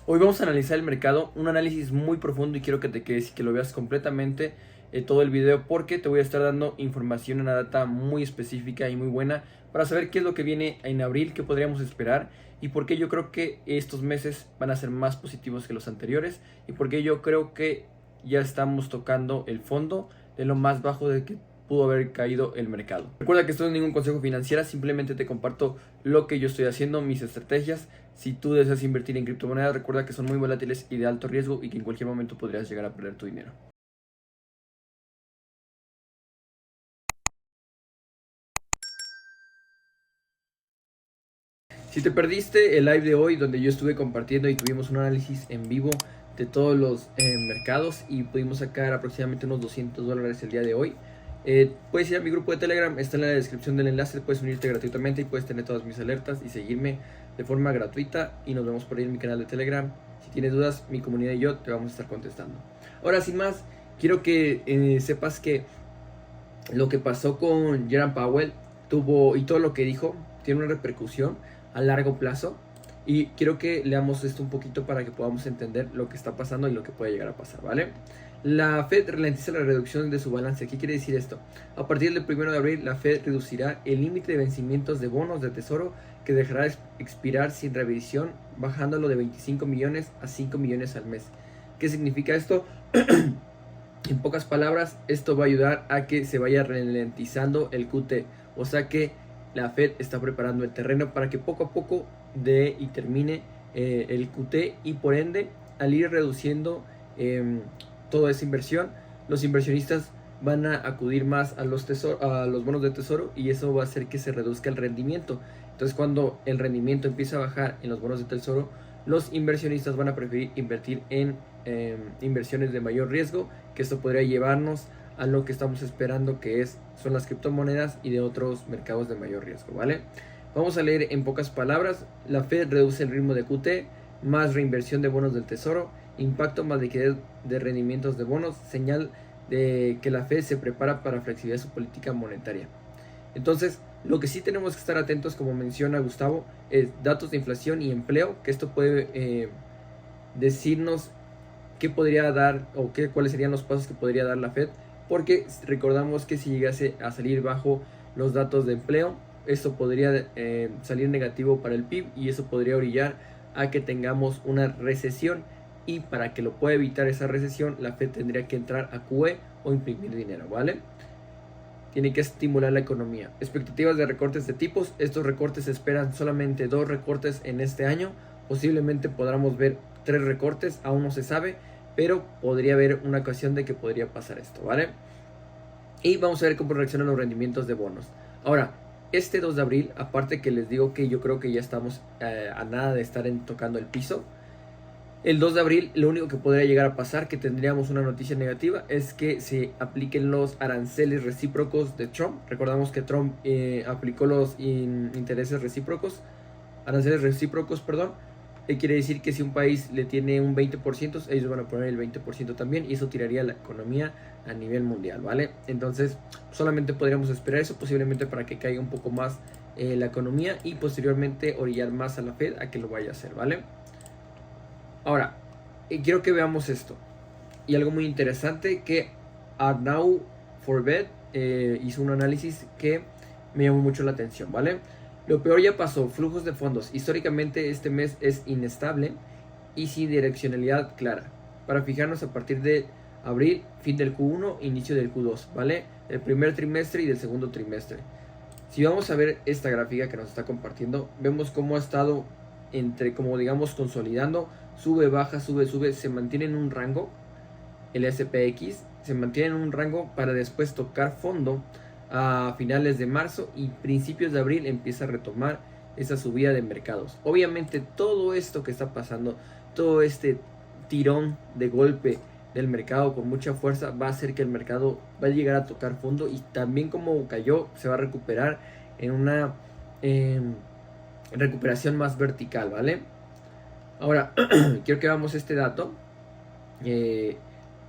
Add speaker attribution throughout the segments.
Speaker 1: Hoy vamos a analizar el mercado, un análisis muy profundo y quiero que te quedes y que lo veas completamente todo el video porque te voy a estar dando información, una data muy específica y muy buena para saber qué es lo que viene en abril, qué podríamos esperar y por qué yo creo que estos meses van a ser más positivos que los anteriores y por qué yo creo que ya estamos tocando el fondo de lo más bajo de que pudo haber caído el mercado. Recuerda que esto no es ningún consejo financiero, simplemente te comparto lo que yo estoy haciendo, mis estrategias. Si tú deseas invertir en criptomonedas, recuerda que son muy volátiles y de alto riesgo y que en cualquier momento podrías llegar a perder tu dinero. Si te perdiste el live de hoy donde yo estuve compartiendo y tuvimos un análisis en vivo de todos los mercados y pudimos sacar aproximadamente unos $200 el día de hoy, puedes ir a mi grupo de Telegram, está en la descripción del enlace, puedes unirte gratuitamente y puedes tener todas mis alertas y seguirme de forma gratuita y nos vemos por ahí en mi canal de Telegram. Si tienes dudas, mi comunidad y yo te vamos a estar contestando. Ahora, sin más, quiero que sepas que lo que pasó con Jerome Powell tuvo, y todo lo que dijo, tiene una repercusión a largo plazo. Y quiero que leamos esto un poquito para que podamos entender lo que está pasando y lo que puede llegar a pasar, ¿vale? La Fed ralentiza la reducción de su balance. ¿Qué quiere decir esto? A partir del 1 de abril, la Fed reducirá el límite de vencimientos de bonos de tesoro que dejará expirar sin revisión, bajándolo de 25 millones a 5 millones al mes. ¿Qué significa esto? En pocas palabras, esto va a ayudar a que se vaya ralentizando el QT. O sea que la Fed está preparando el terreno para que poco a poco dé y termine el QT y por ende, al ir reduciendo toda esa inversión, los inversionistas van a acudir más a los bonos de tesoro y eso va a hacer que se reduzca el rendimiento. Entonces, cuando el rendimiento empieza a bajar en los bonos de tesoro, los inversionistas van a preferir invertir en inversiones de mayor riesgo, que esto podría llevarnos a lo que estamos esperando, que son las criptomonedas y de otros mercados de mayor riesgo, ¿vale? Vamos a leer en pocas palabras. La Fed reduce el ritmo de QT, más reinversión de bonos del tesoro, impacto más liquidez de rendimientos de bonos, señal de que la Fed se prepara para flexibilizar su política monetaria. Entonces, lo que sí tenemos que estar atentos, como menciona Gustavo, es datos de inflación y empleo, que esto puede decirnos qué podría dar o cuáles serían los pasos que podría dar la Fed, porque recordamos que si llegase a salir bajo los datos de empleo, esto podría salir negativo para el PIB y eso podría orillar a que tengamos una recesión, y para que lo pueda evitar esa recesión, la Fed tendría que entrar a QE o imprimir dinero, ¿vale? Tiene que estimular la economía. Expectativas de recortes de tipos. Estos recortes se esperan solamente 2 recortes en este año. Posiblemente podamos ver 3 recortes, aún no se sabe, pero podría haber una ocasión de que podría pasar esto, ¿vale? Y vamos a ver cómo reaccionan los rendimientos de bonos. Ahora, este 2 de abril, aparte que les digo que yo creo que ya estamos a nada de estar tocando el piso, el 2 de abril lo único que podría llegar a pasar, que tendríamos una noticia negativa, es que se apliquen los aranceles recíprocos de Trump. Recordamos que Trump aplicó los intereses recíprocos, aranceles recíprocos, perdón. Quiere decir que si un país le tiene un 20%, ellos van a poner el 20% también, y eso tiraría la economía a nivel mundial, ¿vale? Entonces, solamente podríamos esperar eso, posiblemente para que caiga un poco más la economía y posteriormente orillar más a la Fed a que lo vaya a hacer, ¿vale? Ahora, quiero que veamos esto. Y algo muy interesante, que Arnaud Forbet hizo un análisis que me llamó mucho la atención, ¿vale? Lo peor ya pasó, flujos de fondos. Históricamente este mes es inestable y sin direccionalidad clara. Para fijarnos a partir de abril, fin del Q1, inicio del Q2, ¿vale? El primer trimestre y del segundo trimestre. Si vamos a ver esta gráfica que nos está compartiendo, vemos cómo ha estado como digamos consolidando, sube, baja, sube, sube, se mantiene en un rango. El SPX se mantiene en un rango para después tocar fondo a finales de marzo y principios de abril empieza a retomar esa subida de mercados. Obviamente todo esto que está pasando, todo este tirón de golpe del mercado con mucha fuerza, va a hacer que el mercado va a llegar a tocar fondo, y también como cayó se va a recuperar en una recuperación más vertical, ¿vale? Ahora, quiero que veamos este dato.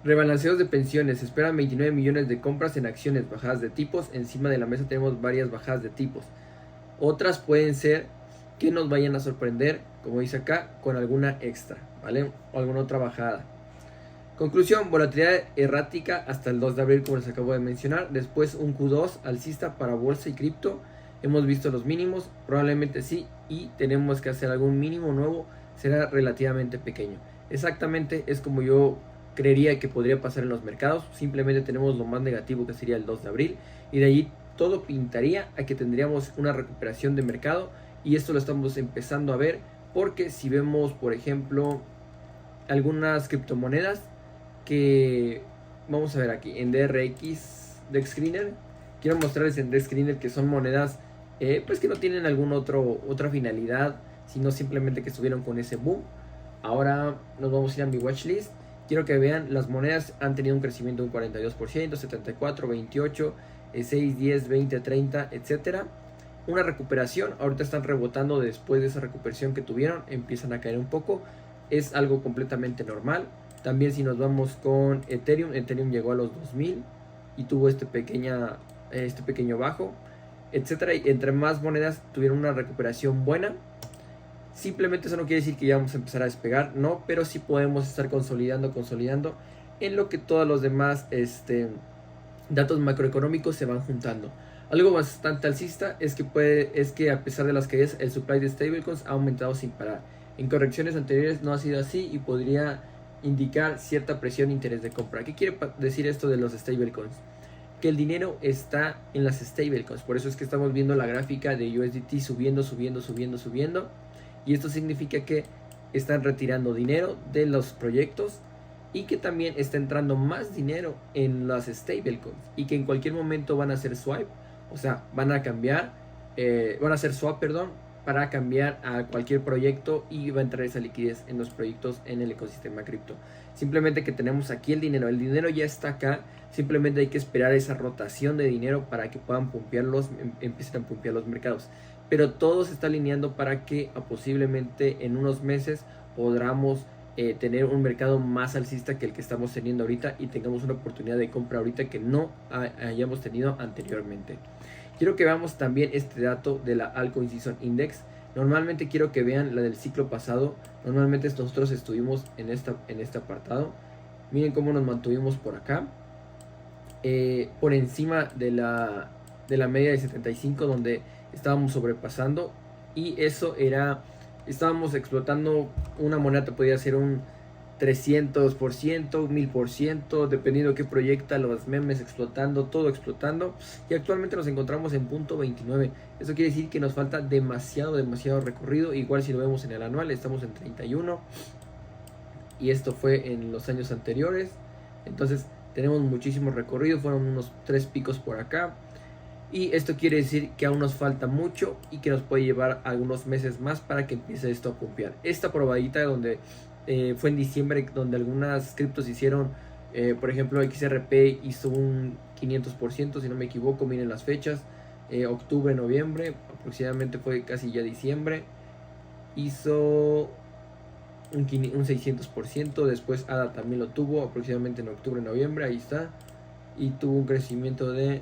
Speaker 1: Rebalanceos de pensiones. Se esperan 29 millones de compras en acciones, bajadas de tipos. Encima de la mesa tenemos varias bajadas de tipos. Otras pueden ser que nos vayan a sorprender, como dice acá, con alguna extra, ¿vale? O alguna otra bajada. Conclusión, volatilidad errática hasta el 2 de abril como les acabo de mencionar. Después un Q2 alcista para bolsa y cripto. Hemos visto los mínimos, probablemente sí, y tenemos que hacer algún mínimo nuevo, será relativamente pequeño. Exactamente es como yo creería que podría pasar en los mercados. Simplemente tenemos lo más negativo que sería el 2 de abril y de ahí todo pintaría a que tendríamos una recuperación de mercado, y esto lo estamos empezando a ver porque si vemos por ejemplo algunas criptomonedas que vamos a ver aquí en DRX DexScreener, quiero mostrarles en DexScreener que son monedas pues que no tienen alguna otra finalidad, sino simplemente que estuvieron con ese boom. Ahora nos vamos a ir a mi watchlist. Quiero que vean, las monedas han tenido un crecimiento de un 42%, 74, 28, 6, 10, 20, 30, etcétera. Una recuperación, ahorita están rebotando después de esa recuperación que tuvieron, empiezan a caer un poco, es algo completamente normal. También si nos vamos con Ethereum, Ethereum llegó a los 2000 y tuvo este pequeño bajo, etcétera. Y entre más monedas tuvieron una recuperación buena. Simplemente eso no quiere decir que ya vamos a empezar a despegar, no, pero sí podemos estar consolidando en lo que todos los demás datos macroeconómicos se van juntando. Algo bastante alcista es que a pesar de las caídas, el supply de stablecoins ha aumentado sin parar. En correcciones anteriores no ha sido así y podría indicar cierta presión de interés de compra. ¿Qué quiere decir esto de los stablecoins? Que el dinero está en las stablecoins. Por eso es que estamos viendo la gráfica de USDT subiendo. Y esto significa que están retirando dinero de los proyectos y que también está entrando más dinero en las stablecoins y que en cualquier momento van a hacer swipe, o sea, van a hacer swap, perdón, para cambiar a cualquier proyecto y va a entrar esa liquidez en los proyectos en el ecosistema cripto. Simplemente que tenemos aquí el dinero ya está acá, simplemente hay que esperar esa rotación de dinero para que puedan empiecen a pumpear los mercados. Pero todo se está alineando para que posiblemente en unos meses podamos tener un mercado más alcista que el que estamos teniendo ahorita y tengamos una oportunidad de compra ahorita que no hayamos tenido anteriormente. Quiero que veamos también este dato de la Altcoin Season Index. Normalmente quiero que vean la del ciclo pasado. Normalmente nosotros estuvimos en este apartado. Miren cómo nos mantuvimos por acá, por encima de la media de 75, donde estábamos sobrepasando, y eso estábamos explotando una moneda, podía ser un 300%, 1000%, dependiendo de qué proyecta, los memes explotando, todo explotando, y actualmente nos encontramos en punto 29. Eso quiere decir que nos falta demasiado recorrido. Igual si lo vemos en el anual estamos en 31 y esto fue en los años anteriores, entonces tenemos muchísimo recorrido, fueron unos 3 picos por acá. Y esto quiere decir que aún nos falta mucho y que nos puede llevar algunos meses más para que empiece esto a pumpear. Esta probadita donde fue en diciembre, donde algunas criptos hicieron, por ejemplo XRP hizo un 500%, si no me equivoco, miren las fechas, octubre, noviembre, aproximadamente fue casi ya diciembre, hizo un 600%, después ADA también lo tuvo aproximadamente en octubre, noviembre, ahí está, y tuvo un crecimiento de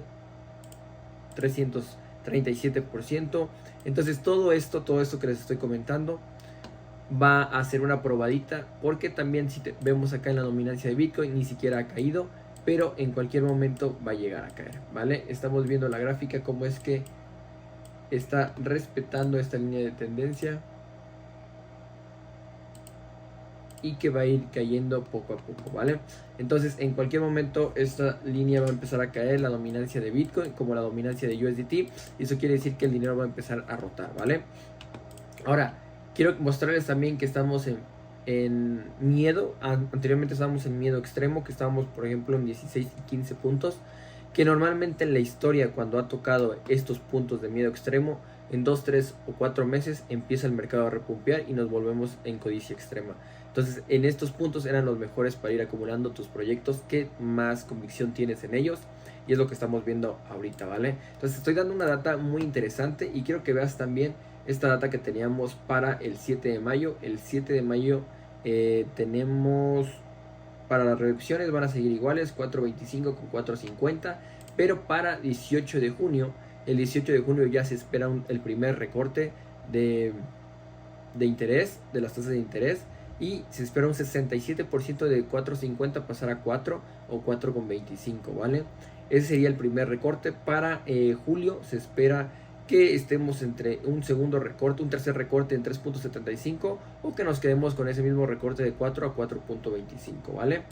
Speaker 1: 337%. Entonces todo esto que les estoy comentando va a ser una probadita, porque también si vemos acá en la dominancia de Bitcoin ni siquiera ha caído, pero en cualquier momento va a llegar a caer, ¿vale? Estamos viendo la gráfica como es que está respetando esta línea de tendencia y que va a ir cayendo poco a poco, ¿vale? Entonces en cualquier momento esta línea va a empezar a caer, la dominancia de Bitcoin como la dominancia de USDT, y eso quiere decir que el dinero va a empezar a rotar, ¿vale? Ahora quiero mostrarles también que estamos en miedo. Anteriormente estábamos en miedo extremo, que estábamos por ejemplo en 16 y 15 puntos, que normalmente en la historia cuando ha tocado estos puntos de miedo extremo, en 2, 3 o 4 meses empieza el mercado a repumpear y nos volvemos en codicia extrema. Entonces en estos puntos eran los mejores para ir acumulando tus proyectos que más convicción tienes en ellos, y es lo que estamos viendo ahorita, ¿vale? Entonces estoy dando una data muy interesante y quiero que veas también esta data que teníamos para el 7 de mayo. El 7 de mayo tenemos, para las reducciones van a seguir iguales, 4.25 con 4.50, pero para 18 de junio, el 18 de junio ya se espera el primer recorte de interés, de las tasas de interés, y se espera un 67% de 4.50 pasar a 4 o 4.25, ¿vale? Ese sería el primer recorte. Para julio se espera que estemos entre un segundo recorte, un tercer recorte en 3.75 o que nos quedemos con ese mismo recorte de 4 a 4.25, ¿vale?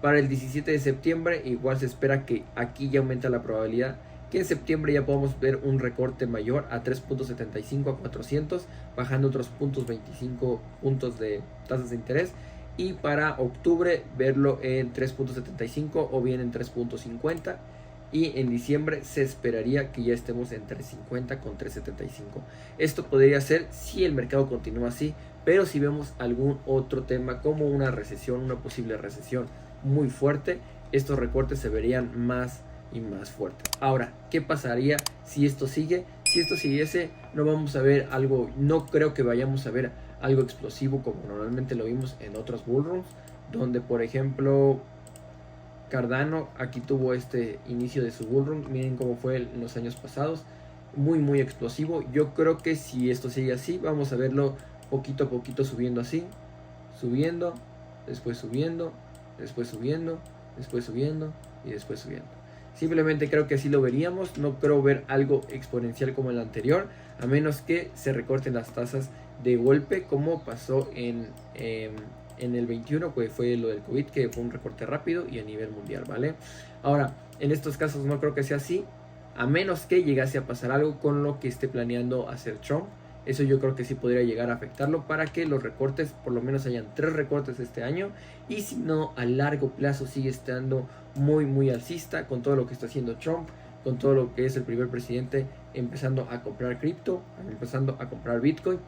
Speaker 1: Para el 17 de septiembre igual se espera que aquí ya aumenta la probabilidad que en septiembre ya podamos ver un recorte mayor a 3.75 a 400, bajando otros 0.25 puntos de tasas de interés. Y para octubre verlo en 3.75 o bien en 3.50. Y en diciembre se esperaría que ya estemos en 3.50 con 3.75. Esto podría ser si el mercado continúa así, pero si vemos algún otro tema como una recesión, una posible recesión muy fuerte, estos recortes se verían más y más fuertes. Ahora, ¿qué pasaría si esto sigue? Si esto siguiese, no vamos a ver algo, no creo que vayamos a ver algo explosivo como normalmente lo vimos en otros bullruns, donde por ejemplo Cardano aquí tuvo este inicio de su bullrun. Miren cómo fue en los años pasados, muy explosivo. Yo creo que si esto sigue así, vamos a verlo poquito a poquito subiendo así, subiendo, después subiendo, después subiendo, después subiendo y después subiendo. Simplemente creo que así lo veríamos. No creo ver algo exponencial como el anterior, a menos que se recorten las tasas de golpe como pasó en el 21, pues fue lo del COVID, que fue un recorte rápido y a nivel mundial, ¿vale? Ahora, en estos casos no creo que sea así, a menos que llegase a pasar algo con lo que esté planeando hacer Trump. Eso yo creo que sí podría llegar a afectarlo para que los recortes, por lo menos hayan 3 recortes este año. Y si no, a largo plazo sigue estando muy alcista con todo lo que está haciendo Trump, con todo lo que es el primer presidente empezando a comprar cripto, empezando a comprar Bitcoin.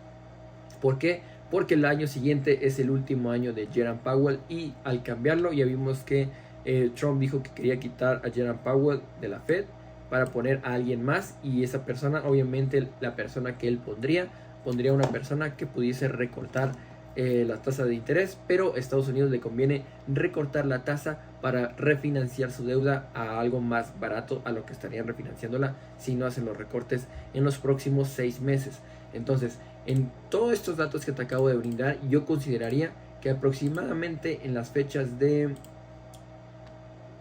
Speaker 1: ¿Por qué? Porque el año siguiente es el último año de Jerome Powell y al cambiarlo ya vimos que Trump dijo que quería quitar a Jerome Powell de la Fed para poner a alguien más, y esa persona, obviamente la persona que él pondría una persona que pudiese recortar la tasa de interés, pero a Estados Unidos le conviene recortar la tasa para refinanciar su deuda a algo más barato a lo que estarían refinanciándola si no hacen los recortes en los próximos 6 meses. Entonces, en todos estos datos que te acabo de brindar, yo consideraría que aproximadamente en las fechas de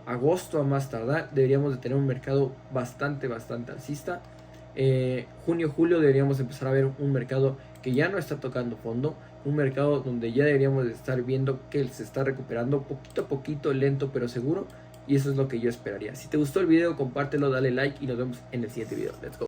Speaker 1: agosto a más tardar deberíamos de tener un mercado bastante alcista. Junio, julio deberíamos empezar a ver un mercado que ya no está tocando fondo, un mercado donde ya deberíamos de estar viendo que se está recuperando poquito a poquito, lento pero seguro, y eso es lo que yo esperaría. Si te gustó el video, compártelo, dale like y nos vemos en el siguiente video. Let's go.